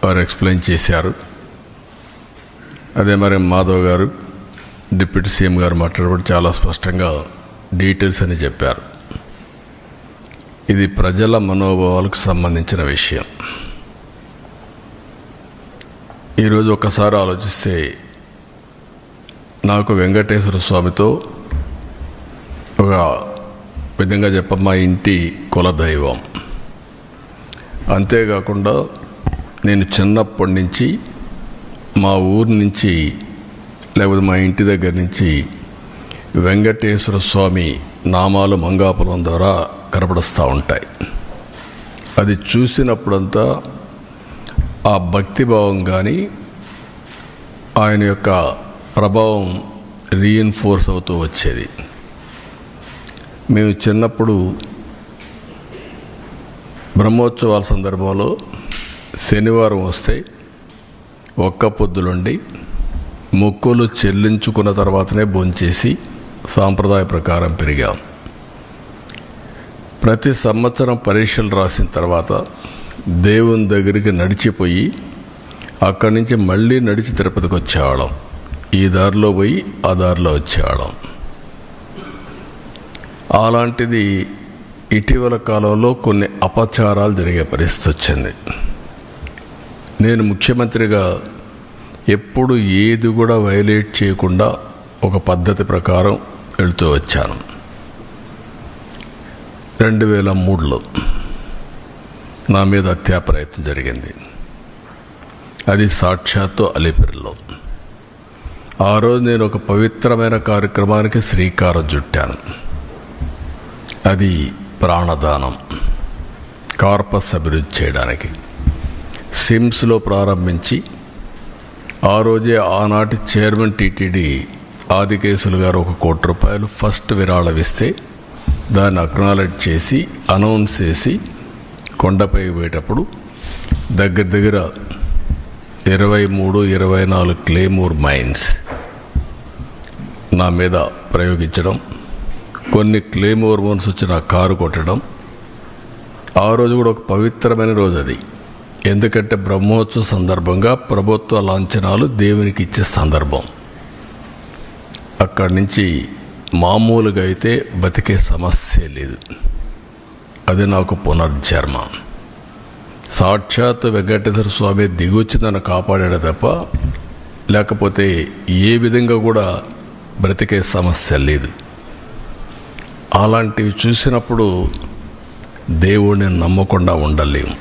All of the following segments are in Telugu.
వారు ఎక్స్ప్లెయిన్ చేశారు. అదే మరి మాధవ్ గారు డిప్యూటీ సీఎం గారు మాట్లాడబడి చాలా స్పష్టంగా డీటెయిల్స్ అని చెప్పారు. ఇది ప్రజల మనోభావాలకు సంబంధించిన విషయం. ఈరోజు ఒకసారి ఆలోచిస్తే నాకు వెంకటేశ్వర స్వామితో ఒక విధంగా మా ఇంటి కులదైవం. అంతేకాకుండా నేను చిన్నప్పటి నుంచి మా ఊరి నుంచి లేకపోతే మా ఇంటి దగ్గర నుంచి వెంకటేశ్వర స్వామి నామాలు మంగాపురం ద్వారా కనపడుస్తూ ఉంటాయి. అది చూసినప్పుడంతా ఆ భక్తిభావం కానీ ఆయన యొక్క ప్రభావం రీఇన్ఫోర్స్ అవుతూ వచ్చేది. మేము చిన్నప్పుడు బ్రహ్మోత్సవాల సందర్భంలో శనివారం వస్తే ఒక్క పొద్దులుండి మొక్కులు చెల్లించుకున్న తర్వాతనే భోంచేసి సాంప్రదాయ ప్రకారం పెరిగాం. ప్రతి సంవత్సరం పరీక్షలు రాసిన తర్వాత దేవుని దగ్గరికి నడిచిపోయి అక్కడి నుంచి మళ్ళీ నడిచి తిరుపతికి వచ్చేవాళ్ళం. ఈ దారిలో పోయి ఆ దారిలో వచ్చేవాళ్ళం. అలాంటిది ఇటీవల కాలంలో కొన్ని అపచారాలు జరిగే పరిస్థితి వచ్చింది. నేను ముఖ్యమంత్రిగా ఎప్పుడు ఏది కూడా వైలేట్ చేయకుండా ఒక పద్ధతి ప్రకారం వెళుతూ వచ్చాను. 2003లో నా మీద హత్యా ప్రయత్నం జరిగింది. అది సాక్షాత్తు అలిపిరిలో. ఆ రోజు నేను ఒక పవిత్రమైన కార్యక్రమానికి శ్రీకారం చుట్టాను. అది ప్రాణదానం, కార్పస్ అభివృద్ధి చేయడానికి సిమ్స్లో ప్రారంభించి ఆ రోజే ఆనాటి చైర్మన్ టీటీడీ ఆదికేశులు గారు 1 కోటి రూపాయలు ఫస్ట్ విరాళం ఇస్తే దాన్ని అక్నాలెడ్జ్ చేసి అనౌన్స్ చేసి కొండపై పోయేటప్పుడు దగ్గర 23-24 క్లేమూర్ మైన్స్ నా మీద ప్రయోగించడం, కొన్ని క్లేమోర్ మైన్స్ వచ్చి నా కారు కొట్టడం. ఆ రోజు కూడా ఒక పవిత్రమైన రోజు అది. ఎందుకంటే బ్రహ్మోత్సవ సందర్భంగా ప్రభుత్వ లాంఛనాలు దేవునికి ఇచ్చే సందర్భం. అక్కడి నుంచి మామూలుగా అయితే బతికే సమస్య లేదు. అది నాకు పునర్జన్మ. సాక్షాత్ వెంకటేశ్వర స్వామి దిగొచ్చి నన్ను కాపాడాడు తప్ప లేకపోతే ఏ విధంగా కూడా బ్రతికే సమస్య లేదు. అలాంటివి చూసినప్పుడు దేవుడిని నమ్మకుండా ఉండలేము.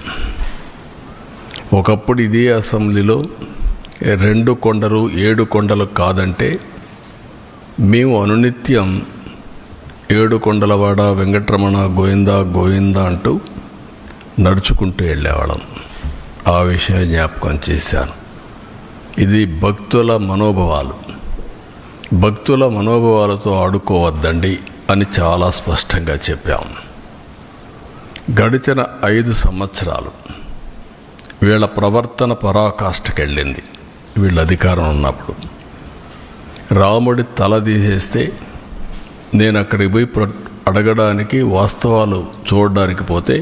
ఒకప్పుడు ఇదే అసెంబ్లీలో 2 కొండలు 7 కొండలు కాదంటే మేము అనునిత్యం 7 కొండలవాడ వెంకటరమణ గోవిందా గోవిందా అంటూ నడుచుకుంటూ వెళ్ళేవాళ్ళం. ఆ విషయం జ్ఞాపకం చేశాను. ఇది భక్తుల మనోభావాలు. భక్తుల మనోభావాలతో ఆడుకోవద్దండి అని చాలా స్పష్టంగా చెప్పాం. గడిచిన 5 సంవత్సరాలు వీళ్ళ ప్రవర్తన పరాకాష్ఠకెళ్ళింది. వీళ్ళ అధికారం ఉన్నప్పుడు రాముడి తల తీసేస్తే నేను అక్కడికి పోయి అడగడానికి, వాస్తవాలు చూడడానికి పోతే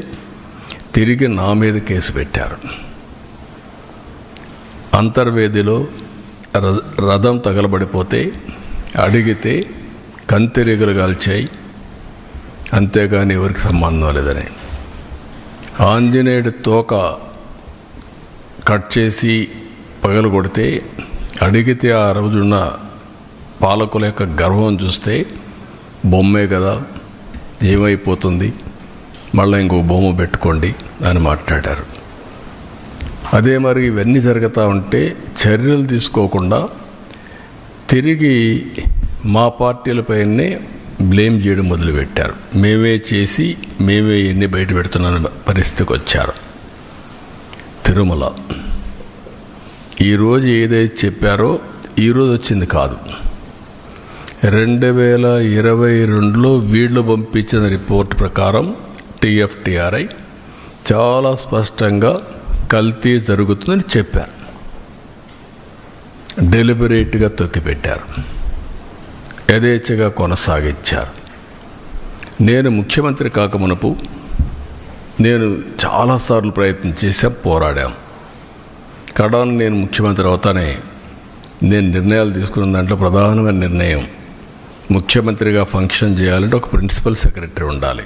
తిరిగి నా మీద కేసు పెట్టారు. అంతర్వేదిలో రథం తగలబడిపోతే అడిగితే కంతిరీగలు కాల్చాయి, అంతేగాని ఎవరికి సంబంధం లేదని. ఆంజనేయుడి తోక కట్ చేసి పగలు కొడితే అడిగితే ఆ రోజున్న పాలకుల యొక్క గర్వం చూస్తే బొమ్మే కదా, ఏమైపోతుంది, మళ్ళీ ఇంకో బొమ్మ పెట్టుకోండి అని మాట్లాడారు. అదే మరి ఇవన్నీ జరుగుతూ ఉంటే చర్యలు తీసుకోకుండా తిరిగి మా పార్టీలపైనే బ్లేమ్ చేయడం మొదలుపెట్టారు. మేమే చేసి మేమే ఎన్ని బయట పెడుతున్న పరిస్థితికి వచ్చారు. తిరుమల ఈరోజు ఏదైతే చెప్పారో ఈరోజు వచ్చింది కాదు. 2022లో వీళ్ళు పంపించిన రిపోర్ట్ ప్రకారం TFTRI చాలా స్పష్టంగా కల్తీ జరుగుతుందని చెప్పారు. డెలిబరేట్గా తొక్కిపెట్టారు, యథేచ్ఛగా కొనసాగించారు. నేను ముఖ్యమంత్రి కాకమునపు నేను చాలాసార్లు ప్రయత్నం చేశాం, పోరాడాం. కడాను నేను ముఖ్యమంత్రి అవుతానే నేను నిర్ణయాలు తీసుకున్న దాంట్లో ప్రధానమైన నిర్ణయం, ముఖ్యమంత్రిగా ఫంక్షన్ చేయాలంటే ఒక ప్రిన్సిపల్ సెక్రటరీ ఉండాలి.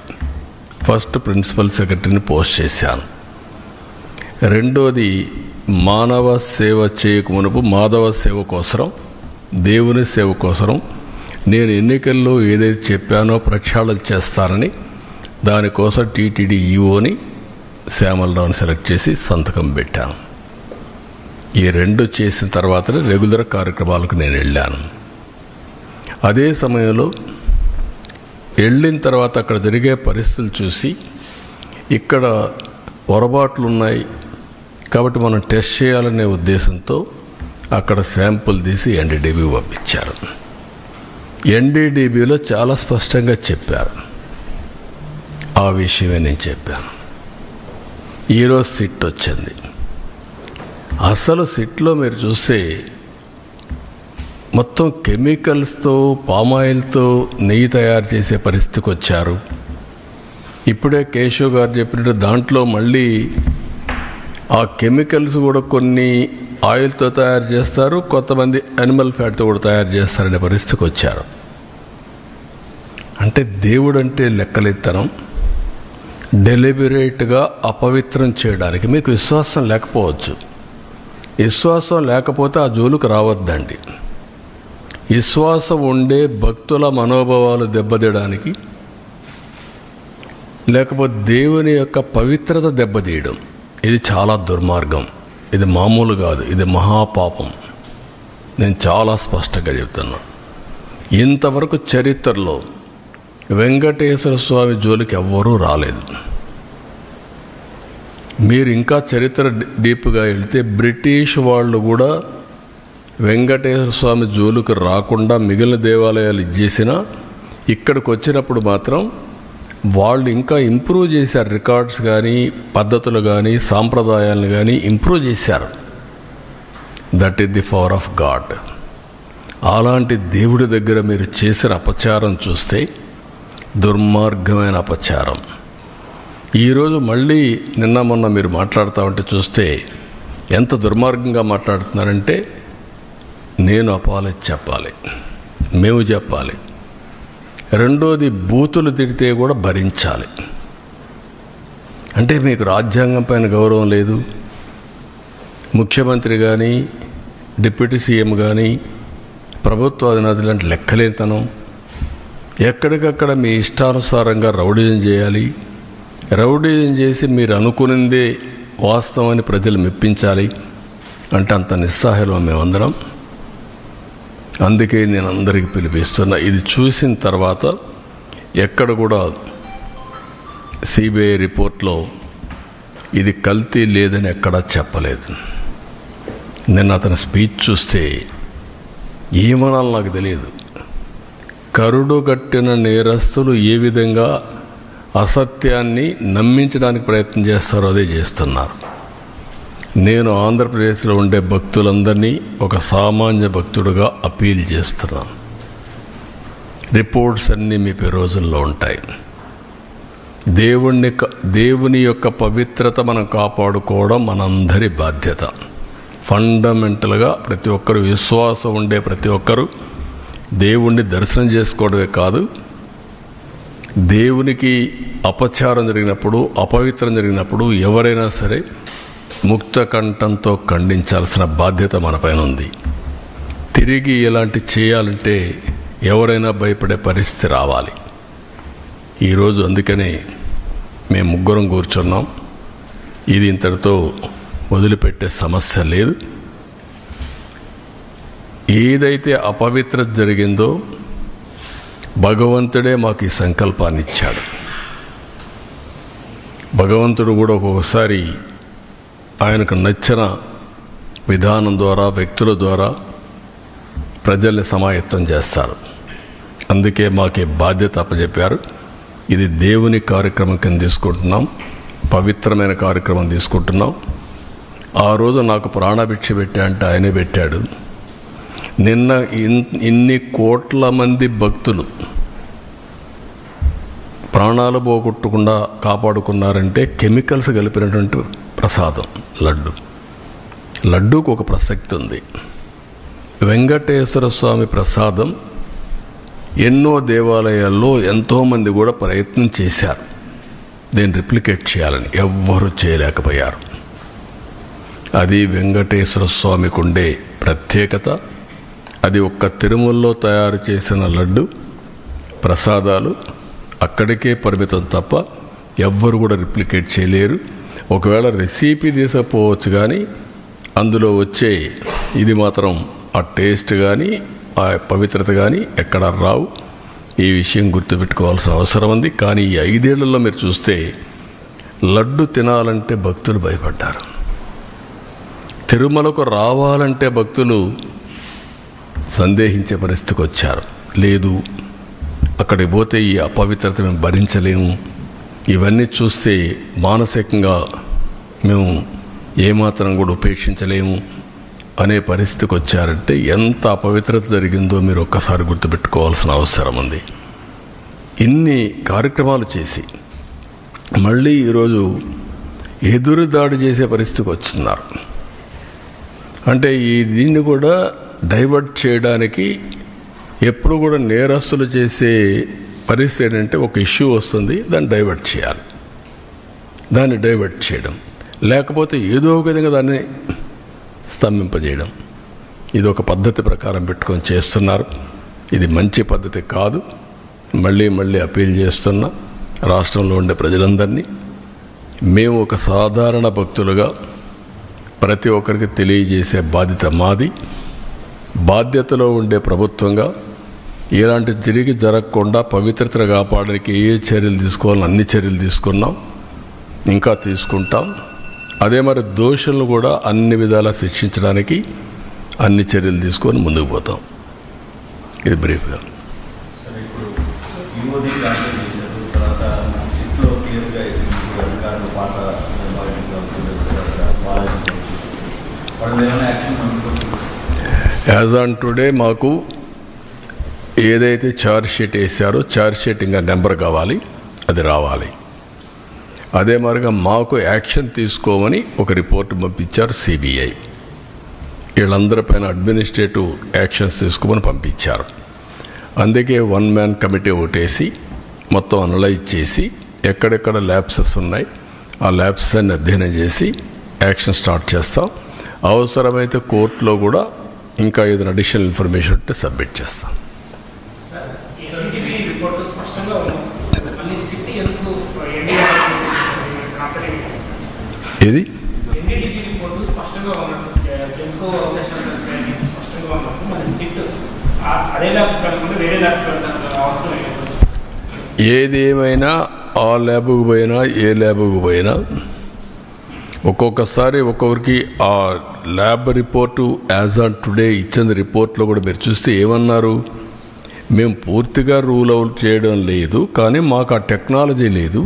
ఫస్ట్ ప్రిన్సిపల్ సెక్రటరీని పోస్ట్ చేశాను. రెండోది, మానవ సేవ చేయక మునుపు మాధవ సేవ కోసరం, దేవుని సేవ కోసరం నేను ఎన్నికల్లో ఏదైతే చెప్పానో ప్రక్షాళన చేస్తానని దానికోసం టీటీడీ ఈఓని శ్యామలరావుని సెలెక్ట్ చేసి సంతకం పెట్టాను. ఈ రెండు చేసిన తర్వాతనే రెగ్యులర్ కార్యక్రమాలకు నేను వెళ్ళాను. అదే సమయంలో వెళ్ళిన తర్వాత అక్కడ జరిగే పరిస్థితులు చూసి ఇక్కడ పొరపాట్లు ఉన్నాయి కాబట్టి మనం టెస్ట్ చేయాలనే ఉద్దేశంతో అక్కడ శాంపుల్ తీసి ఎన్డీడీబీ పంపించారు. ఎన్డీడీబీలో చాలా స్పష్టంగా చెప్పారు. ఆ విషయమే నేను చెప్పాను. ఈరోజు సిట్ వచ్చింది. అసలు సిట్లో మీరు చూస్తే మొత్తం కెమికల్స్తో, పామాయిల్తో నెయ్యి తయారు చేసే పరిస్థితికి వచ్చారు. ఇప్పుడే కేశవ్ గారు చెప్పినట్టు దాంట్లో మళ్ళీ ఆ కెమికల్స్ కూడా కొన్ని ఆయిల్తో తయారు చేస్తారు, కొంతమంది యానిమల్ ఫ్యాట్తో కూడా తయారు చేస్తారనే పరిస్థితికి వచ్చారు. అంటే దేవుడు అంటే లెక్కలెత్తనం, డెలిబరేట్గా అపవిత్రం చేయడానికి మీకు విశ్వాసం లేకపోవచ్చు. విశ్వాసం లేకపోతే ఆ జోలుకు రావద్దండి. విశ్వాసం ఉండే భక్తుల మనోభావాలు దెబ్బతీయడానికి, లేకపోతే దేవుని యొక్క పవిత్రత దెబ్బతీయడం, ఇది చాలా దుర్మార్గం. ఇది మామూలు కాదు, ఇది మహాపాపం. నేను చాలా స్పష్టంగా చెప్తున్నా. ఇంతవరకు చరిత్రలో వెంకటేశ్వర స్వామి జోలికి ఎవ్వరూ రాలేదు. మీరు ఇంకా చరిత్ర డీప్గా వెళ్తే బ్రిటిష్ వాళ్ళు కూడా వెంకటేశ్వర స్వామి జోలికి రాకుండా మిగిలిన దేవాలయాలు ఇచ్చేసినా ఇక్కడికి వచ్చినప్పుడు మాత్రం వాళ్ళు ఇంకా ఇంప్రూవ్ చేశారు. రికార్డ్స్ కానీ, పద్ధతులు కానీ, సాంప్రదాయాలను కానీ ఇంప్రూవ్ చేశారు. That is the power of God. అలాంటి దేవుడి దగ్గర మీరు చేసిన అపచారం చూస్తే దుర్మార్గమైన అపచారం. ఈరోజు మళ్ళీ నిన్న మొన్న మీరు మాట్లాడుతూ ఉంటే చూస్తే ఎంత దుర్మార్గంగా మాట్లాడుతున్నారంటే, నేను అపాలజీ చెప్పాలి, మేము చెప్పాలి. రెండోది, బూతులు తిడితే కూడా భరించాలి. అంటే మీకు రాజ్యాంగం పైన గౌరవం లేదు. ముఖ్యమంత్రి కానీ, డిప్యూటీ సీఎం కానీ, ప్రభుత్వ అధినేతలు అంటే లెక్కలేతనం. ఎక్కడికక్కడ మీ ఇష్టానుసారంగా రౌడీజం చేయాలి. రౌడీజం చేసి మీరు అనుకునిందే వాస్తవాన్ని ప్రజలు మెప్పించాలి అంటే అంత నిస్సహాయం మేమందరం. అందుకే నేను అందరికీ పిలిపిస్తున్నా. ఇది చూసిన తర్వాత ఎక్కడ కూడా సిబిఐ రిపోర్ట్లో ఇది కల్తీ లేదని ఎక్కడా చెప్పలేదు. నేను అతని స్పీచ్ చూస్తే ఏమనాలో నాకు తెలియదు. కరుడుగట్టిన నేరస్తులు ఏ విధంగా అసత్యాన్ని నమ్మించడానికి ప్రయత్నం చేస్తారో అదే చేస్తున్నారు. నేను ఆంధ్రప్రదేశ్లో ఉండే భక్తులందరినీ ఒక సామాన్య భక్తుడుగా అపీల్ చేస్తున్నాను. రిపోర్ట్స్ అన్నీ మీ రోజుల్లో ఉంటాయి. దేవుని యొక్క పవిత్రత మనం కాపాడుకోవడం మనందరి బాధ్యత. ఫండమెంటల్గా ప్రతి ఒక్కరు, విశ్వాసం ఉండే ప్రతి ఒక్కరూ దేవుణ్ణి దర్శనం చేసుకోవడమే కాదు, దేవునికి అపచారం జరిగినప్పుడు, అపవిత్రం జరిగినప్పుడు ఎవరైనా సరే ముక్త కంఠంతో ఖండించాల్సిన బాధ్యత మనపైన ఉంది. తిరిగి ఇలాంటి చేయాలంటే ఎవరైనా భయపడే పరిస్థితి రావాలి. ఈరోజు అందుకనే మేము ముగ్గురం కూర్చున్నాం. ఇది ఇంతటితో వదిలిపెట్టే సమస్య లేదు. ఏదైతే అపవిత్రత జరిగిందో భగవంతుడే మాకు ఈ సంకల్పాన్ని ఇచ్చాడు. భగవంతుడు కూడా ఒక్కొక్కసారి ఆయనకు నచ్చిన విధానం ద్వారా, వ్యక్తుల ద్వారా ప్రజల్ని సమాయత్తం చేస్తారు. అందుకే మాకు బాధ్యత అప్పచెప్పారు. ఇది దేవుని కార్యక్రమం కింద తీసుకుంటున్నాం, పవిత్రమైన కార్యక్రమం తీసుకుంటున్నాం. ఆ రోజు నాకు ప్రాణభిక్ష పెట్టా అంటే ఆయనే పెట్టాడు. నిన్న ఇన్ని కోట్ల మంది భక్తులు ప్రాణాలు పోగొట్టకుండా కాపాడుకున్నారంటే కెమికల్స్ కలిపినటువంటి ప్రసాదం లడ్డు. లడ్డూకు ఒక ప్రసక్తి ఉంది. వెంకటేశ్వర స్వామి ప్రసాదం ఎన్నో దేవాలయాల్లో ఎంతోమంది కూడా ప్రయత్నం చేశారు దీన్ని రిప్లికేట్ చేయాలని, ఎవ్వరూ చేయలేకపోయారు. అది వెంకటేశ్వర స్వామికి ఉండే ప్రత్యేకత. అది ఒక్క తిరుమలలో తయారు చేసిన లడ్డు ప్రసాదాలు అక్కడికే పరిమితం తప్ప ఎవ్వరు కూడా రిప్లికేట్ చేయలేరు. ఒకవేళ రెసిపీ తీసుకపోవచ్చు, కానీ అందులో వచ్చే ఇది మాత్రం ఆ టేస్ట్ కానీ ఆ పవిత్రత కానీ ఎక్కడ రావు. ఈ విషయం గుర్తుపెట్టుకోవాల్సిన అవసరం ఉంది. కానీ ఈ 5 ఏళ్లలో మీరు చూస్తే లడ్డు తినాలంటే భక్తులు భయపడ్డారు. తిరుమలకు రావాలంటే భక్తులు సందేహించే పరిస్థితికి వచ్చారు. లేదు, అక్కడికి పోతే ఈ అపవిత్రత మేము భరించలేము, ఇవన్నీ చూస్తే మానసికంగా మేము ఏమాత్రం కూడా ఉపేక్షించలేము అనే పరిస్థితికి వచ్చారంటే ఎంత అపవిత్రత జరిగిందో మీరు ఒక్కసారి గుర్తుపెట్టుకోవాల్సిన అవసరం ఉంది. ఇన్ని కార్యక్రమాలు చేసి మళ్ళీ ఈరోజు ఎదురు దాడి చేసే పరిస్థితికి వస్తున్నారు. అంటే దీన్ని కూడా డైవర్ట్ చేయడానికి ఎప్పుడు కూడా నేరస్తులు చేసే పరిస్థితి ఏంటంటే ఒక ఇష్యూ వస్తుంది, దాన్ని డైవర్ట్ చేయాలి, దాన్ని డైవర్ట్ చేయడం, లేకపోతే ఏదో ఒక విధంగా దాన్ని స్తంభింపజేయడం. ఇది ఒక పద్ధతి ప్రకారం పెట్టుకొని చేస్తున్నారు. ఇది మంచి పద్ధతి కాదు. మళ్ళీ మళ్ళీ అపీల్ చేస్తున్నా రాష్ట్రంలో ఉండే ప్రజలందరినీ, మేము ఒక సాధారణ భక్తులుగా ప్రతి ఒక్కరికి తెలియజేసే బాధ్యత మాది. బాధ్యతలో ఉండే ప్రభుత్వంగా ఇలాంటి తిరిగి జరగకుండా పవిత్రతను కాపాడడానికి ఏ చర్యలు తీసుకోవాలని అన్ని చర్యలు తీసుకున్నాం, ఇంకా తీసుకుంటాం. అదే మరి దోషులను కూడా అన్ని విధాలా శిక్షించడానికి అన్ని చర్యలు తీసుకొని ముందుకు పోతాం. ఇది బ్రీఫ్గా. యాజ్ ఆన్ టుడే మాకు ఏదైతే ఛార్జ్ షీట్ వేసారో ఛార్జ్ షీట్ ఇంకా నెంబర్ కావాలి, అది రావాలి. అదే మరిగా మాకు యాక్షన్ తీసుకోమని ఒక రిపోర్ట్ పంపించారు సిబిఐ. వీళ్ళందరిపైన అడ్మినిస్ట్రేటివ్ యాక్షన్స్ తీసుకోమని పంపించారు. అందుకే 1 మ్యాన్ కమిటీ ఒకటేసి మొత్తం అనలైజ్ చేసి ఎక్కడెక్కడ ల్యాబ్సెస్ ఉన్నాయి ఆ ల్యాబ్సెస్ అన్ని అధ్యయనం చేసి యాక్షన్ స్టార్ట్ చేస్తాం. అవసరమైతే కోర్టులో కూడా ఇంకా ఏదైనా అడిషనల్ ఇన్ఫర్మేషన్ ఉంటే సబ్మిట్ చేస్తాం. ఏది ఏది ఏమైనా ఆ ల్యాబ్కు పోయినా ఏ ల్యాబ్కు పోయినా ఒక్కొక్కసారి ఒక్కొక్కరికి ఆ lab report as on today ఇచ్చిన రిపోర్ట్లో కూడా మీరు చూస్తే ఏమన్నారు, మేము పూర్తిగా రూల్ అవుట్ చేయడం లేదు, కానీ మాకు ఆ టెక్నాలజీ లేదు,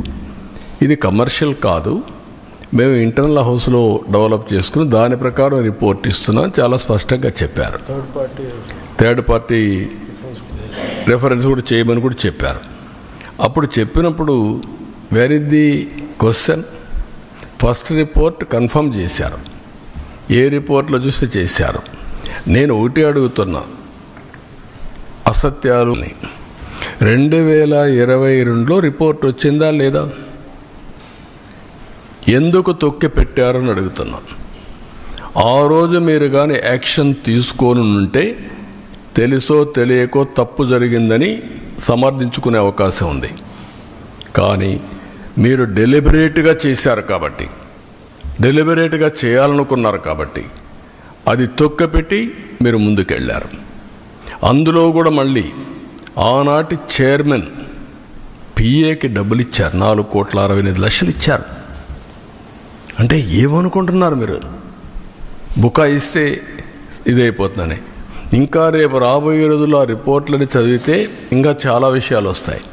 ఇది కమర్షియల్ కాదు, మేము ఇంటర్నల్ హౌస్లో డెవలప్ చేసుకుని దాని ప్రకారం రిపోర్ట్ ఇస్తున్నాం చాలా స్పష్టంగా చెప్పారు. థర్డ్ పార్టీ రెఫరెన్స్ కూడా చేయమని కూడా చెప్పారు. అప్పుడు చెప్పినప్పుడు where is the question? First report confirm చేశారు, ఏ రిపోర్ట్లో చూస్తే చేశారు. నేను ఒకటి అడుగుతున్నా, అసత్యాలు 2022లో రిపోర్ట్ వచ్చిందా లేదా? ఎందుకు తొక్కి పెట్టారని అడుగుతున్నాను. ఆ రోజు మీరు కానీ యాక్షన్ తీసుకొని ఉంటే తెలుసో తెలియకో తప్పు జరిగిందని సమర్థించుకునే అవకాశం ఉంది. కానీ మీరు డెలిబరేట్గా చేశారు కాబట్టి, డెలిబరేట్గా చేయాలనుకున్నారు కాబట్టి అది తొక్కపెట్టి మీరు ముందుకెళ్ళారు. అందులో కూడా మళ్ళీ ఆనాటి చైర్మన్ పిఏకి డబ్బులు ఇచ్చారు, 4,65,00,000 ఇచ్చారు. అంటే ఏమనుకుంటున్నారు మీరు? బుకాయిస్తే ఇదైపోతుందని. ఇంకా రేపు రాబోయే రోజుల్లో ఆ రిపోర్ట్లని చదివితే ఇంకా చాలా విషయాలు వస్తాయి.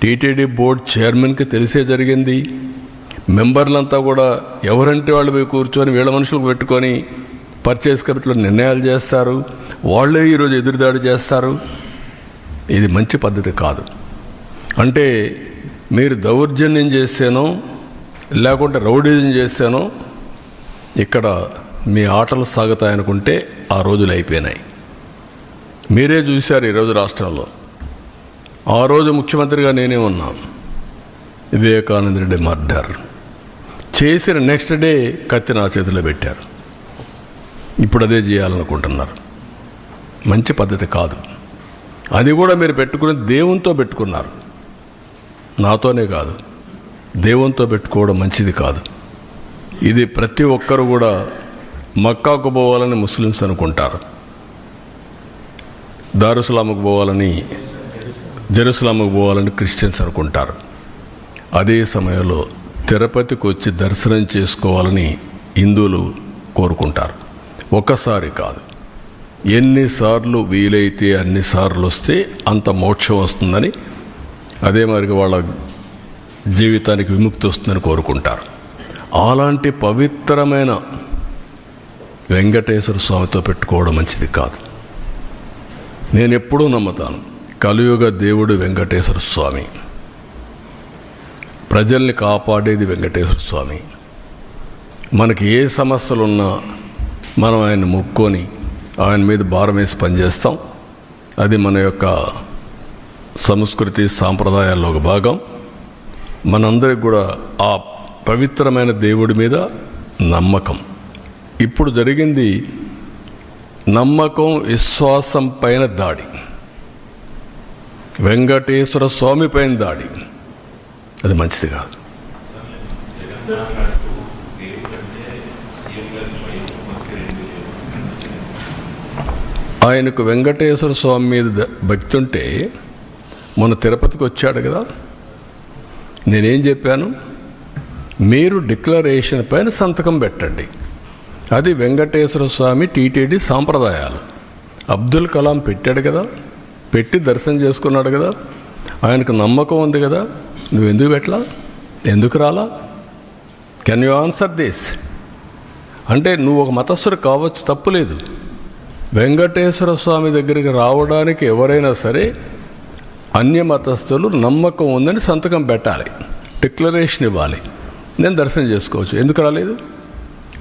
టీటీడీ బోర్డు చైర్మన్కి తెలిసే జరిగింది. మెంబర్లంతా కూడా ఎవరంటే వాళ్ళు పోయి కూర్చొని వీళ్ళ మనుషులకు పెట్టుకొని పర్చేస్ కమిటీలో నిర్ణయాలు చేస్తారు, వాళ్ళే ఈరోజు ఎదురుదాడి చేస్తారు. ఇది మంచి పద్ధతి కాదు. అంటే మీరు దౌర్జన్యం చేస్తేనో లేకుంటే రౌడీజం చేస్తేనో ఇక్కడ మీ ఆటలు సాగుతాయనుకుంటే ఆ రోజులు అయిపోయినాయి. మీరే చూశారు ఈరోజు రాష్ట్రంలో. ఆ రోజు ముఖ్యమంత్రిగా నేనే ఉన్నాను. వివేకానంద రెడ్డి మర్డర్ చేసిన నెక్స్ట్ డే కత్తి నా చేతిలో పెట్టారు. ఇప్పుడు అదే చేయాలనుకుంటున్నారు. మంచి పద్ధతి కాదు. అది కూడా మీరు పెట్టుకుని దేవునితో పెట్టుకున్నారు. నాతోనే కాదు, దేవునితో పెట్టుకోవడం మంచిది కాదు. ఇది ప్రతి ఒక్కరు కూడా మక్కాకు పోవాలని ముస్లిమ్స్ అనుకుంటారు, దారుసలాముకు పోవాలని, జెరూసలాముకు పోవాలని క్రిస్టియన్స్ అనుకుంటారు. అదే సమయంలో తిరుపతికి వచ్చి దర్శనం చేసుకోవాలని హిందువులు కోరుకుంటారు. ఒక్కసారి కాదు, ఎన్నిసార్లు వీలైతే అన్నిసార్లు వస్తే అంత మోక్షం వస్తుందని, అదే మరి వాళ్ళ జీవితానికి విముక్తి వస్తుందని కోరుకుంటారు. అలాంటి పవిత్రమైన వెంకటేశ్వర స్వామితో పెట్టుకోవడం మంచిది కాదు. నేను ఎప్పుడూ నమ్ముతాను, కలియుగ దేవుడు వెంకటేశ్వర స్వామి, ప్రజల్ని కాపాడేది వెంకటేశ్వర స్వామి. మనకి ఏ సమస్యలున్నా మనం ఆయన మొక్కొని ఆయన మీద భారం వేసి పనిచేస్తాం. అది మన యొక్క సంస్కృతి సాంప్రదాయాల్లో ఒక భాగం. మనందరికి కూడా ఆ పవిత్రమైన దేవుడి మీద నమ్మకం. ఇప్పుడు జరిగింది నమ్మకం విశ్వాసం పైన దాడి, వెంకటేశ్వర స్వామి పైన దాడి. అది మంచిది కాదు. ఆయనకు వెంకటేశ్వర స్వామి మీద భక్తి ఉంటే మొన్న తిరుపతికి వచ్చాడు కదా, నేనేం చెప్పాను? మీరు డిక్లరేషన్ పైన సంతకం పెట్టండి. అది వెంకటేశ్వర స్వామి టీటీడీ సాంప్రదాయాలు. అబ్దుల్ కలాం పెట్టాడు కదా, పెట్టి దర్శనం చేసుకున్నాడు కదా, ఆయనకు నమ్మకం ఉంది కదా, నువ్వెందుకు పెట్టలా? ఎందుకు రాలా? Can you answer this? అంటే నువ్వు ఒక మతస్థుడు కావచ్చు, తప్పులేదు. వెంకటేశ్వర స్వామి దగ్గరికి రావడానికి ఎవరైనా సరే అన్య మతస్థులు నమ్మకం ఉందని సంతకం పెట్టాలి, డిక్లరేషన్ ఇవ్వాలి. నేను దర్శనం చేసుకోవచ్చు. ఎందుకు రాలేదు?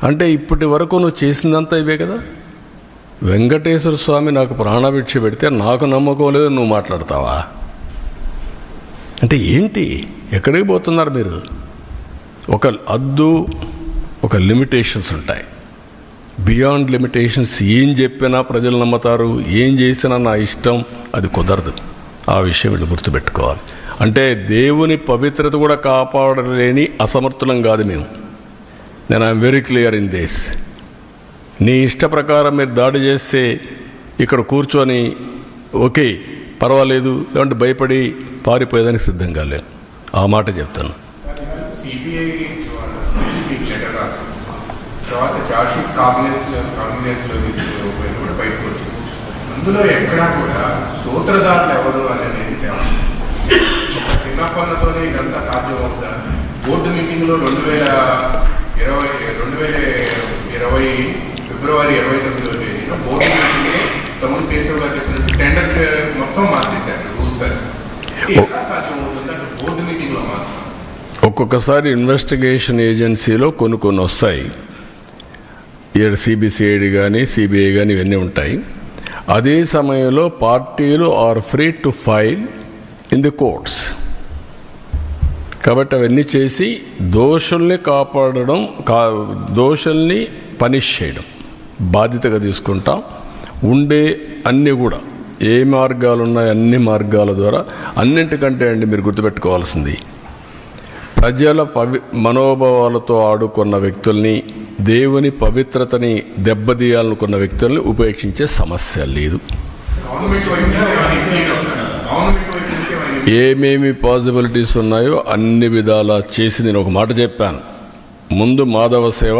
అంటే ఇప్పటి వరకు నువ్వు చేసిందంతా ఇవే కదా. వెంకటేశ్వర స్వామి నాకు ప్రాణభిక్ష పెడితే నాకు నమ్మకం లేదు, నువ్వు మాట్లాడతావా? అంటే ఏంటి? ఎక్కడికి పోతున్నారు మీరు? ఒక హద్దు, ఒక లిమిటేషన్స్ ఉంటాయి. బియాండ్ లిమిటేషన్స్ ఏం చెప్పినా ప్రజలు నమ్ముతారు, ఏం చేసినా నా ఇష్టం, అది కుదరదు. ఆ విషయం వీళ్ళు గుర్తుపెట్టుకోవాలి. అంటే దేవుని పవిత్రత కూడా కాపాడలేని అసమర్థులం కాదు మేము. నేను I'm very clear in this. నీ ఇష్ట ప్రకారం మీరు దాడి చేస్తే ఇక్కడ కూర్చొని ఓకే పర్వాలేదు, లేదంటే భయపడి పారిపోయేదానికి సిద్ధంగా లేవు. ఆ మాట చెప్తాను. తర్వాత జాషుఫ్ కాంగ్రెస్లో బయటకు వచ్చింది. అందులో ఎక్కడా కూడా సూత్రధారులు ఎవరు అనేది చిన్న పనులతోనే ఇదంతా సాధ్యం అవుతా. బోర్డు మీటింగ్లో 2020 ఫిబ్రవరి 29వ తేదీన బోర్డు మీటింగ్లో తమ్ముడు కేశవ్ గారు చెప్పినట్టు టెండర్ మొత్తం మార్చేశారు రూల్స్. అని ఎలా సాధ్యం అవుతుంది అంటే బోర్డు మీటింగ్లో మాత్రం ఒక్కొక్కసారి ఇన్వెస్టిగేషన్ ఏజెన్సీలో కొన్ని వస్తాయి. సిబిసిఐడి కానీ సిబిఐ కానీ ఇవన్నీ ఉంటాయి. అదే సమయంలో పార్టీలు are free to file in the courts. కాబట్టి అవన్నీ చేసి దోషుల్ని కాపాడడం, దోషుల్ని పనిష్ చేయడం బాధ్యతగా తీసుకుంటాం. ఉండే అన్నీ కూడా ఏ మార్గాలు ఉన్నాయో అన్ని మార్గాల ద్వారా, అన్నింటికంటే అండి మీరు గుర్తుపెట్టుకోవాల్సింది, ప్రజల మనోభావాలతో ఆడుకున్న వ్యక్తుల్ని, దేవుని పవిత్రతని దెబ్బతీయాలనుకున్న వ్యక్తుల్ని ఉపేక్షించే సమస్య లేదు. ఏమేమి పాసిబిలిటీస్ ఉన్నాయో అన్ని విధాలా చేసి నేను ఒక మాట చెప్పాను. ముందు మాధవ సేవ,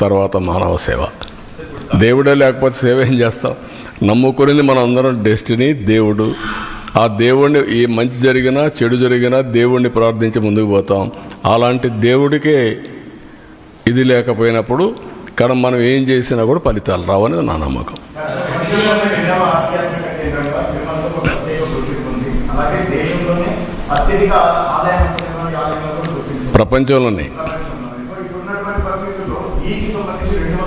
తర్వాత మానవ సేవ. దేవుడే లేకపోతే సేవ ఏం చేస్తాం? నమ్ముకునేది మనం అందరం డెస్టినీ, దేవుడు. ఆ దేవుణ్ణి ఏ మంచి జరిగినా చెడు జరిగినా దేవుణ్ణి ప్రార్థించి ముందుకు పోతాం. అలాంటి దేవుడికే ఇది లేకపోయినప్పుడు కానీ మనం ఏం చేసినా కూడా ఫలితాలు రావనేది నా నమ్మకం. ప్రపంచంలోనే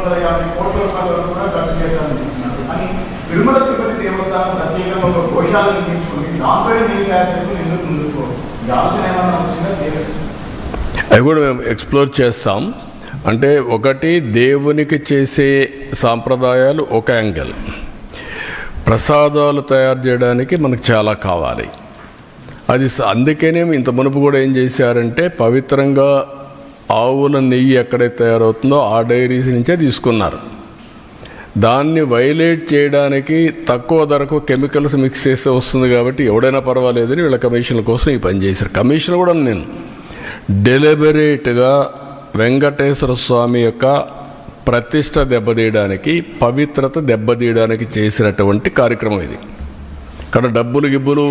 250 కోట్ల రూపాయల వరకు కూడా ఖర్చు చేశారనుకుంటున్నారు. అని తిరుమల తిరుపతి దేవస్థానం ప్రత్యేకంగా ఒక గోశాల నిర్మించుకుని దాంట్లో నీళ్ళు తయారు చేసుకుని ఎందుకు ముందుకు ఈ ఆలోచన ఏమన్నా వచ్చిందా చేశారు? అవి కూడా మేము ఎక్స్ప్లోర్ చేస్తాం. అంటే ఒకటి దేవునికి చేసే సాంప్రదాయాలు ఒక యాంగిల్, ప్రసాదాలు తయారు చేయడానికి మనకు చాలా కావాలి. అది అందుకనే ఇంత మునుపు కూడా ఏం చేశారంటే పవిత్రంగా ఆవుల నెయ్యి ఎక్కడైతే తయారవుతుందో ఆ డైరీస్ నుంచే తీసుకున్నారు. దాన్ని వైలేట్ చేయడానికి తక్కువ ధరకు కెమికల్స్ మిక్స్ చేస్తే వస్తుంది కాబట్టి ఎవడైనా పర్వాలేదని వీళ్ళ కమిషన్ల కోసం ఈ పని చేశారు. కమిషన్ కూడా నేను డెలిబరేట్గా వెంకటేశ్వర స్వామి యొక్క ప్రతిష్ట దెబ్బతీయడానికి, పవిత్రత దెబ్బతీయడానికి చేసినటువంటి కార్యక్రమం ఇది. ఇక్కడ డబ్బులు గిబ్బులు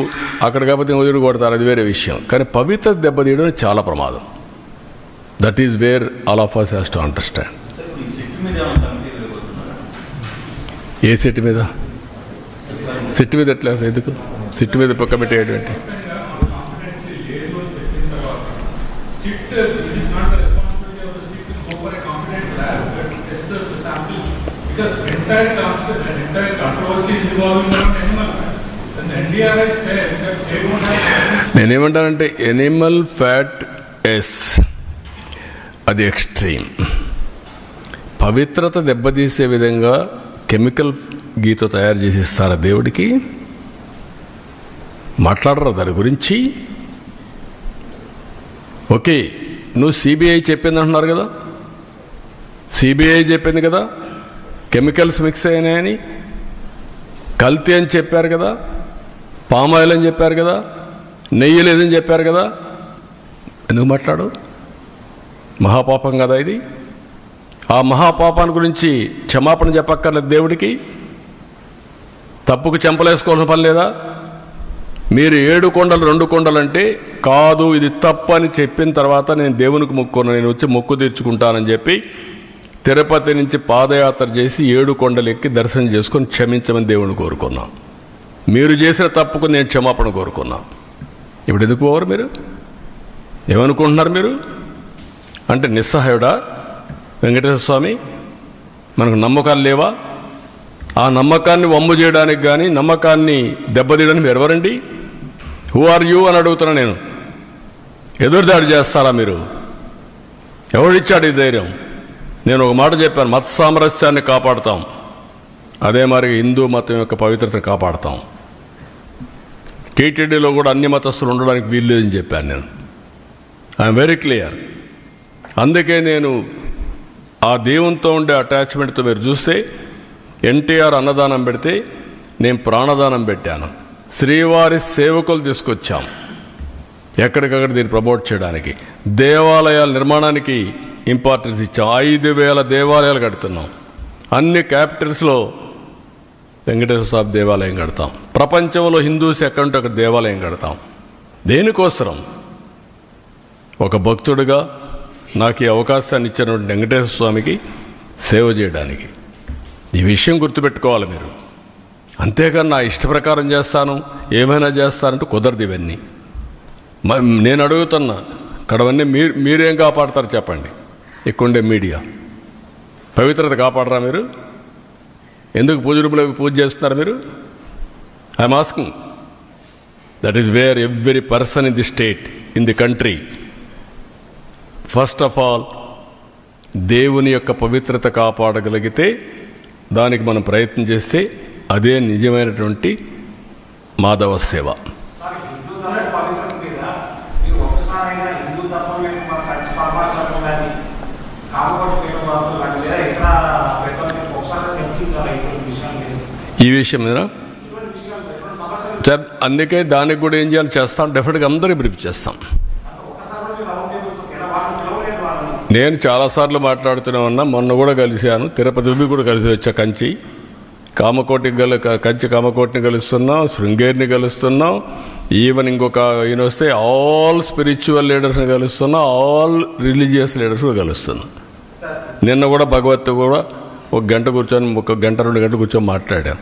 అక్కడ కాకపోతే వదిలి కొడతారు, అది వేరే విషయం. కానీ పవిత్రత దెబ్బతీయడం చాలా ప్రమాదం. That is where all of us has to understand. ఏ సెట్ మీద? సెట్ మీద ఎట్లా? ఎందుకు సిట్ మీద కమిటీ ఏంటి? నేనేమంటానంటే ఎనిమల్ ఫ్యాట్ ఎస్ అది ఎక్స్ట్రీమ్. పవిత్రత దెబ్బతీసే విధంగా కెమికల్ గీతో తయారు చేసి ఇస్తారా దేవుడికి? మాట్లాడరా దాని గురించి? ఓకే, నువ్వు సిబిఐ చెప్పింది అంటున్నారు కదా, సిబిఐ చెప్పింది కదా కెమికల్స్ మిక్స్ అయినాయని, కల్తీ అని చెప్పారు కదా, పామాయిల్ అని చెప్పారు కదా, నెయ్యి లేదని చెప్పారు కదా. ఎందుకు మాట్లాడు? మహాపాపం కదా ఇది. ఆ మహాపాపాన్ని గురించి క్షమాపణ చెప్పక్కర్లేదు దేవుడికి? తప్పుకు చెంపలేసుకోవాల్సిన పని లేదా? మీరు 7 కొండలు 2 కొండలు అంటే కాదు ఇది తప్పు అని చెప్పిన తర్వాత నేను దేవునికి మొక్కున్నాను, నేను వచ్చి మొక్కు తీర్చుకుంటానని చెప్పి తిరుపతి నుంచి పాదయాత్ర చేసి 7 కొండలు ఎక్కి దర్శనం చేసుకొని క్షమించమని దేవుని కోరుకున్నాం. మీరు చేసిన తప్పుకు నేను క్షమాపణ కోరుకున్నాను. ఇప్పుడు ఎందుకు పోవరు? మీరు ఏమనుకుంటున్నారు? మీరు అంటే నిస్సహాయుడా వెంకటేశ్వర స్వామి? మనకు నమ్మకాలు లేవా? ఆ నమ్మకాన్ని వమ్ము చేయడానికి కానీ నమ్మకాన్ని దెబ్బతీయడానికి మీరు ఎవరండి? హూ ఆర్ యూ అని అడుగుతున్నా నేను. ఎదురుదాడి చేస్తారా మీరు? ఎవడిచ్చాడు ఈ ధైర్యం? నేను ఒక మాట చెప్పాను, మత సామరస్యాన్ని కాపాడుతాం, అదే మరి హిందూ మతం యొక్క పవిత్రతను కాపాడుతాం. టీటీడీలో కూడా అన్ని మతస్థులు ఉండడానికి వీల్లేదని చెప్పాను నేను. I'm very clear. అందుకే నేను ఆ దేవునితో ఉండే అటాచ్మెంట్తో మీరు చూస్తే ఎన్టీఆర్ అన్నదానం పెడితే నేను ప్రాణదానం పెట్టాను. శ్రీవారి సేవకులు తీసుకొచ్చాం ఎక్కడికక్కడ దీన్ని ప్రమోట్ చేయడానికి. దేవాలయాల నిర్మాణానికి ఇంపార్టెన్స్ ఇచ్చాం. 5,000 దేవాలయాలు కడుతున్నాం. అన్ని క్యాపిటల్స్లో వెంకటేశ్వర స్వామి దేవాలయం కడతాం. ప్రపంచంలో హిందూస్ ఎక్కడుంటే అక్కడ దేవాలయం కడతాం. దేనికోసరం? ఒక భక్తుడిగా నాకు ఈ అవకాశాన్ని ఇచ్చినటువంటి వెంకటేశ్వర స్వామికి సేవ చేయడానికి. ఈ విషయం గుర్తుపెట్టుకోవాలి మీరు. అంతేగాని నా ఇష్ట ప్రకారం చేస్తాను, ఏమైనా చేస్తానంటూ కుదరదు. ఇవన్నీ నేను అడుగుతున్నా, ఇక్కడవన్నీ మీరేం కాపాడతారు చెప్పండి? ఇక్కడుండే మీడియా పవిత్రత కాపాడరా మీరు? ఎందుకు పూజ రూమ్లో పూజ చేస్తున్నారు మీరు? I'm asking. That is where every person in the state, in the country, first of all దేవుని యొక్క పవిత్రత కాపాడగలిగితే దానికి మనం ప్రయత్నం చేస్తే అదే నిజమైనటువంటి మాధవ సేవ. ఈ విషయం మీద అందుకే దానికి కూడా ఏం చేయాలి చేస్తాం. డెఫినెట్గా అందరికీ బ్రీఫ్ చేస్తాం. నేను చాలాసార్లు మాట్లాడుతూనే ఉన్నా. మొన్న కూడా కలిశాను, తిరుపతి కూడా కలిసి వచ్చా. కంచి కామకోటిని కలుస్తున్నాం, శృంగేరిని కలుస్తున్నాం. ఈవెన్ ఇంకొక ఈయన వస్తే ఆల్ స్పిరిచువల్ లీడర్స్ని కలుస్తున్నాం, ఆల్ రిలీజియస్ లీడర్స్ కూడా కలుస్తున్నాం. నిన్న కూడా భగవత్ కూడా 1 గంట కూర్చొని 1 గంట 2 గంటలు కూర్చొని మాట్లాడాం.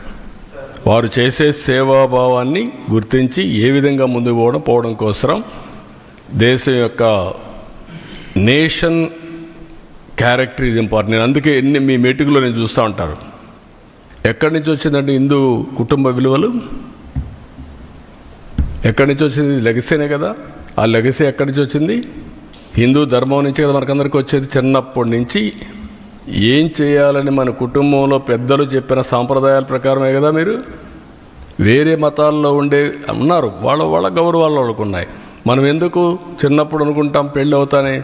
వారు చేసే సేవాభావాన్ని గుర్తించి ఏ విధంగా ముందుకు పోవడం కోసం దేశం యొక్క నేషన్ క్యారెక్టర్ ఇది ఇంపార్టెంట్. నేను అందుకే మీ మీటింగ్లో నేను చూస్తూ ఉంటారు. ఎక్కడి నుంచి వచ్చిందంటే హిందూ కుటుంబ విలువలు ఎక్కడి నుంచి వచ్చింది? లెగసీనే కదా. ఆ లెగసీ ఎక్కడి నుంచి వచ్చింది? హిందూ ధర్మం నుంచి కదా మనకందరికీ వచ్చేది. చిన్నప్పటి నుంచి ఏం చేయాలని మన కుటుంబంలో పెద్దలు చెప్పిన సాంప్రదాయాల ప్రకారమే కదా. మీరు వేరే మతాల్లో ఉండే ఉన్నారు, వాళ్ళ గౌరవాలు వాళ్ళకు ఉన్నాయి. మనం ఎందుకు చిన్నప్పుడు అనుకుంటాం పెళ్ళి అవుతానే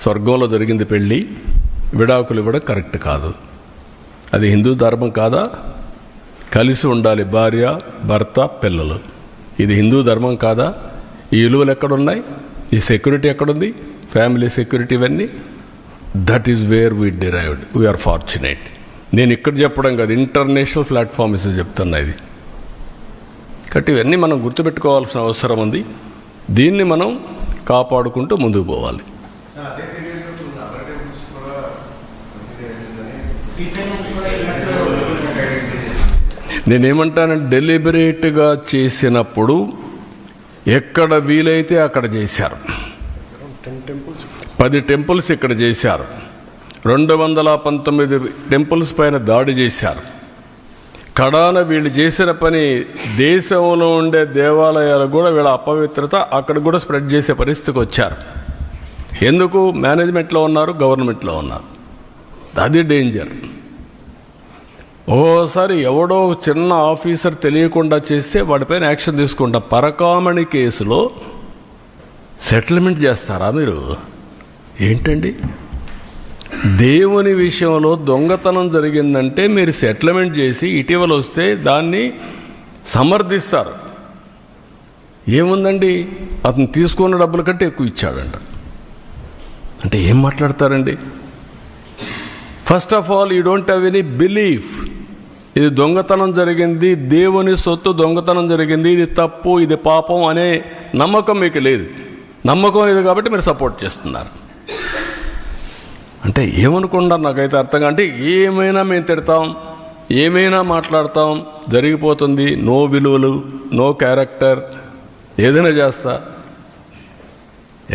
స్వర్గంలో జరిగింది పెళ్ళి, విడాకులు ఇవ్వడం కరెక్ట్ కాదు. అది హిందూ ధర్మం కాదా? కలిసి ఉండాలి భార్య భర్త పిల్లలు. ఇది హిందూ ధర్మం కాదా? ఈ విలువలు ఎక్కడున్నాయి? ఈ సెక్యూరిటీ ఎక్కడుంది? ఫ్యామిలీ సెక్యూరిటీ ఇవన్నీ. That is where we derived. We are fortunate. నేను ఇక్కడ చెప్పడం కాదు, ఇంటర్నేషనల్ ప్లాట్ఫామ్స్ చెప్తున్నా ఇది. కాబట్టి ఇవన్నీ మనం గుర్తుపెట్టుకోవాల్సిన అవసరం ఉంది. దీన్ని మనం కాపాడుకుంటూ ముందుకు పోవాలి. నేనేమంటానంటే డెలిబరేట్గా చేసినప్పుడు ఎక్కడ వీలైతే అక్కడ చేశారు. 10 టెంపుల్స్ ఇక్కడ చేశారు. 219 టెంపుల్స్ పైన దాడి చేశారు. కడాన వీళ్ళు చేసిన పని దేశంలో ఉండే దేవాలయాలు కూడా వీళ్ళ అపవిత్రత అక్కడ కూడా స్ప్రెడ్ చేసే పరిస్థితికి వచ్చారు. ఎందుకు? మేనేజ్మెంట్లో ఉన్నారు, గవర్నమెంట్లో ఉన్నారు. అది డేంజర్. ఓసారి ఎవడో చిన్న ఆఫీసర్ తెలియకుండా చేస్తే వాడిపైన యాక్షన్ తీసుకుంటా. పరకామణి కేసులో సెటిల్మెంట్ చేస్తారా మీరు? ఏంటండి? దేవుని విషయంలో దొంగతనం జరిగిందంటే మీరు సెటిల్మెంట్ చేసి ఇటీవల వస్తే దాన్ని సమర్థిస్తారు. ఏముందండి, అతను తీసుకున్న డబ్బుల కంటే ఎక్కువ ఇచ్చాడంట. అంటే ఏం మాట్లాడతారండి? First of all you don't have any belief. ఇది దొంగతనం జరిగింది, దేవుని సొత్తు దొంగతనం జరిగింది, ఇది తప్పు, ఇది పాపం అనే నమ్మకం మీకు లేదు. నమ్మకం లేదు కాబట్టి మీరు సపోర్ట్ చేస్తున్నారు. అంటే ఏమనుకున్నారు నాకైతే అర్థంగా. అంటే ఏమైనా మేము తిడతాం, ఏమైనా మాట్లాడతాం, జరిగిపోతుంది. నో విలువలు, నో క్యారెక్టర్, ఏదైనా చేస్తా.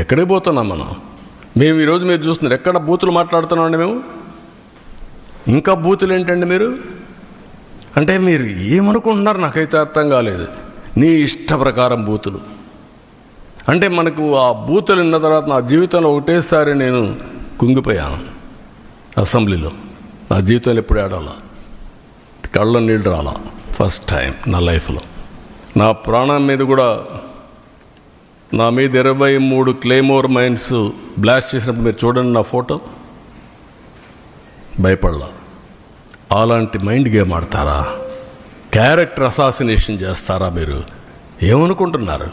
ఎక్కడికి పోతున్నాం మనం? మేము ఈరోజు మీరు చూస్తున్నారు ఎక్కడ బూతులు మాట్లాడుతున్నామండి మేము. ఇంకా బూతులు ఏంటండి మీరు? అంటే మీరు ఏమనుకుంటున్నారు నాకైతే అర్థం కాలేదు. నీ ఇష్ట ప్రకారం బూతులు అంటే మనకు ఆ బూతులు విన్న తర్వాత నా జీవితంలో ఒకటేసారి నేను కుంగిపోయాను. అసెంబ్లీలో నా జీవితంలో ఎప్పుడు ఏడాలా, కళ్ళ నీళ్ళు రాలా. ఫస్ట్ టైం నా లైఫ్లో. నా ప్రాణం మీద కూడా నా మీద 23 క్లేమోర్ మైన్స్ బ్లాస్ట్ చేసినప్పుడు మీరు చూడండి నా ఫోటో. భయపడలా. అలాంటి మైండ్ గేమ్ ఆడతారా? క్యారెక్టర్ అసాసినేషన్ చేస్తారా మీరు? ఏమనుకుంటున్నారు?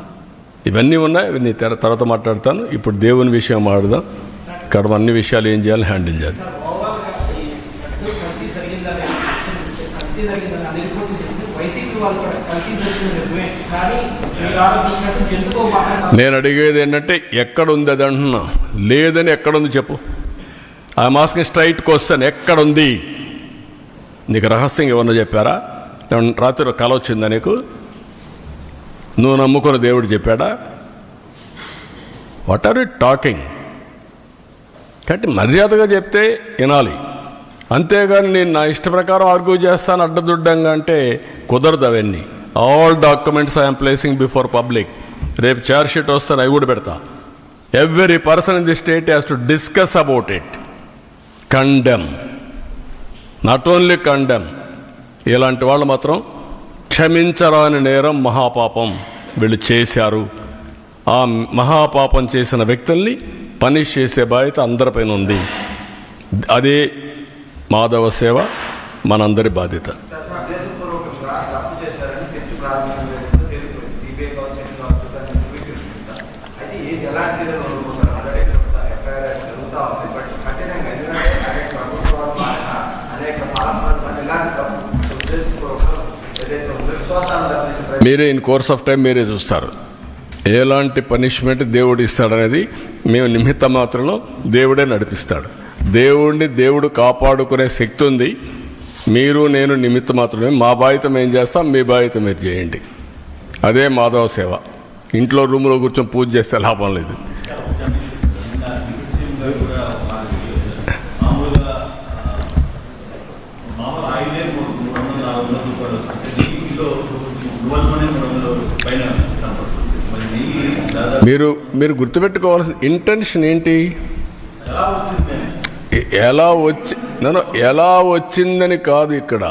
ఇవన్నీ ఉన్నాయి. ఇవన్నీ తర్వాత మాట్లాడతాను. ఇప్పుడు దేవుని విషయం మాట్లాడదాం. ఇక్కడ అన్ని విషయాలు ఏం చేయాలి, హ్యాండిల్ చేయాలి. నేను అడిగేది ఏంటంటే ఎక్కడుంది అది అంటున్నా. లేదని ఎక్కడుంది చెప్పు. ఆ మాస్క్ స్ట్రైట్ క్వశ్చన్, ఎక్కడుంది? నీకు రహస్యంగా ఏమన్నా చెప్పారా? రాత్రి కల వచ్చిందా నీకు? నువ్వు నమ్ముకున్న దేవుడు చెప్పాడా? What are you talking? కాబట్టి మర్యాదగా చెప్తే వినాలి. అంతేగాని నేను నా ఇష్ట ప్రకారం ఆర్గ్యూ చేస్తాను అడ్డదుడ్డంగా అంటే కుదరదు. అవన్నీ all documents I'm placing before public. రేపు చార్జ్ షీట్ వస్తాను, అవి కూడా పెడతా. Every person in the state has to discuss about it, condemn, not only condemn. ఇలాంటి వాళ్ళు మాత్రం క్షమించరాని నేరం, మహాపాపం వీళ్ళు చేశారు. ఆ మహాపాపం చేసిన వ్యక్తుల్ని పనిష్ చేసే బాధ్యత అందరిపైన ఉంది. అదే మాధవ సేవ మనందరి బాధ్యత. మీరే ఇన్ కోర్స్ ఆఫ్ టైం మీరే చూస్తారు ఎలాంటి పనిష్మెంట్ దేవుడు ఇస్తాడనేది. మేము నిమిత్త మాత్రంలో దేవుడే నడిపిస్తాడు. దేవుడిని దేవుడు కాపాడుకునే శక్తి ఉంది. మీరు నేను నిమిత్త మాత్రమే. మా బాధ్యత మేము చేస్తాం, మీ బాధ్యత మీరు చేయండి. అదే మాధవ సేవ. ఇంట్లో రూమ్లో కూర్చొని పూజ చేస్తే లాభం లేదు. మీరు గుర్తుపెట్టుకోవాల్సిన ఇంటెన్షన్ ఏంటి? ఎలా వచ్చిందని కాదు. ఇక్కడ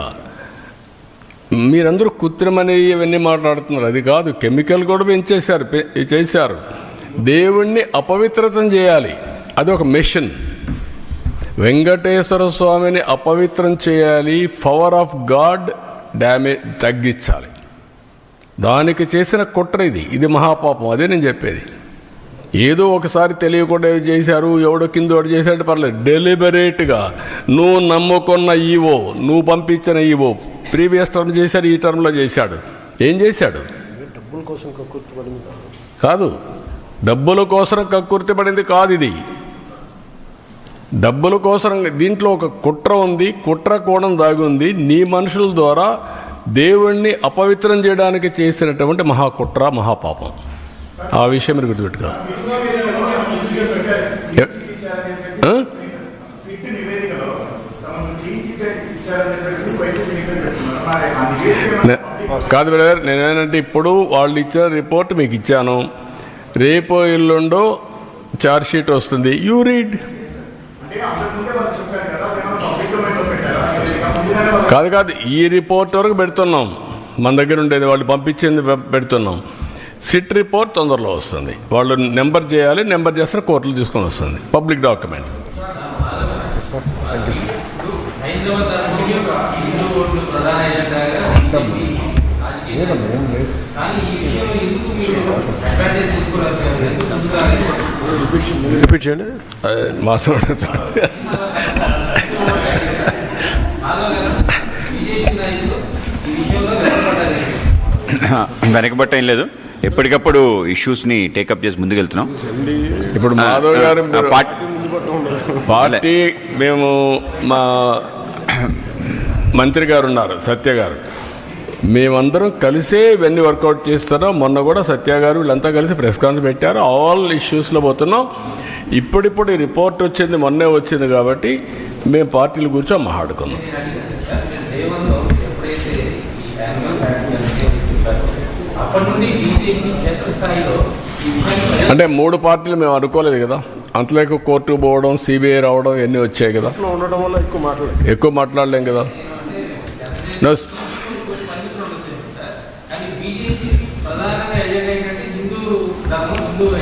మీరందరూ కృత్రిమని ఇవన్నీ మాట్లాడుతున్నారు. అది కాదు. కెమికల్ కూడా చేశారు. దేవుణ్ణి అపవిత్రతం చేయాలి. అది ఒక మిషన్. వెంకటేశ్వర స్వామిని అపవిత్రం చేయాలి. పవర్ ఆఫ్ గాడ్ డ్యామేజ్ తగ్గించాలి. దానికి చేసిన కుట్ర ఇది మహాపాపం. అదే నేను చెప్పేది. ఏదో ఒకసారి తెలియకుండా చేశారు, ఎవడో కింద వాడు చేశాడు పర్లేదు. డెలిబరేట్గా నువ్వు నమ్ముకున్న ఈవో, నువ్వు పంపించిన ఈవో ప్రీవియస్ టర్మ్ చేశాడు, ఈ టర్మ్లో చేశాడు. ఏం చేశాడు? కాదు, డబ్బుల కోసం కక్కుర్తిపడింది కాదు. ఇది డబ్బుల కోసం. దీంట్లో ఒక కుట్ర ఉంది. కుట్ర కోణం దాగి ఉంది. నీ మనుషుల ద్వారా దేవుణ్ణి అపవిత్రం చేయడానికి చేసినటువంటి మహాకుట్ర, మహాపాపం. ఆ విషయం మీరు గుర్తుపెట్టుకోవాలి. కాదు బ్రదర్, నేనేంటంటే ఇప్పుడు వాళ్ళు ఇచ్చిన రిపోర్ట్ మీకు ఇచ్చాను. రేపో ఎల్లుండో ఛార్జ్ షీట్ వస్తుంది. You read. కాదు, ఈ రిపోర్ట్ వరకు పెడుతున్నాం. మన దగ్గర ఉండేది వాళ్ళు పంపించింది పెడుతున్నాం. సిట్ రిపోర్ట్ తొందరలో వస్తుంది. వాళ్ళు నెంబర్ చేయాలి. నెంబర్ చేస్తే కోర్టులు తీసుకొని వస్తుంది. Public document. వెనకబట్ట ఏం లేదు. ఎప్పటికప్పుడు ఇష్యూస్ని టేకప్ చేసి ముందుకెళ్తున్నాం. ఇప్పుడు మాధవ్ గారు పార్టీ, మేము మా మంత్రి గారు ఉన్నారు, సత్య గారు, మేమందరం కలిసే ఇవన్నీ వర్కౌట్ చేస్తున్నాం. మొన్న కూడా సత్య గారు వీళ్ళంతా కలిసి ప్రెస్ కాన్ఫరెన్స్ పెట్టారు. ఆల్ ఇష్యూస్లో పోతున్నాం. ఇప్పుడిప్పుడు ఈ రిపోర్ట్ వచ్చింది, మొన్నే వచ్చింది కాబట్టి మేము పార్టీల గురించి మాట్లాడుకున్నాం. అంటే 3 పార్టీలు మేము అనుకోలేదు కదా. అంతలోకి కోర్టుకు పోవడం, సిబిఐ రావడం ఇవన్నీ వచ్చాయి కదా. ఎక్కువ మాట్లాడలేం కదా.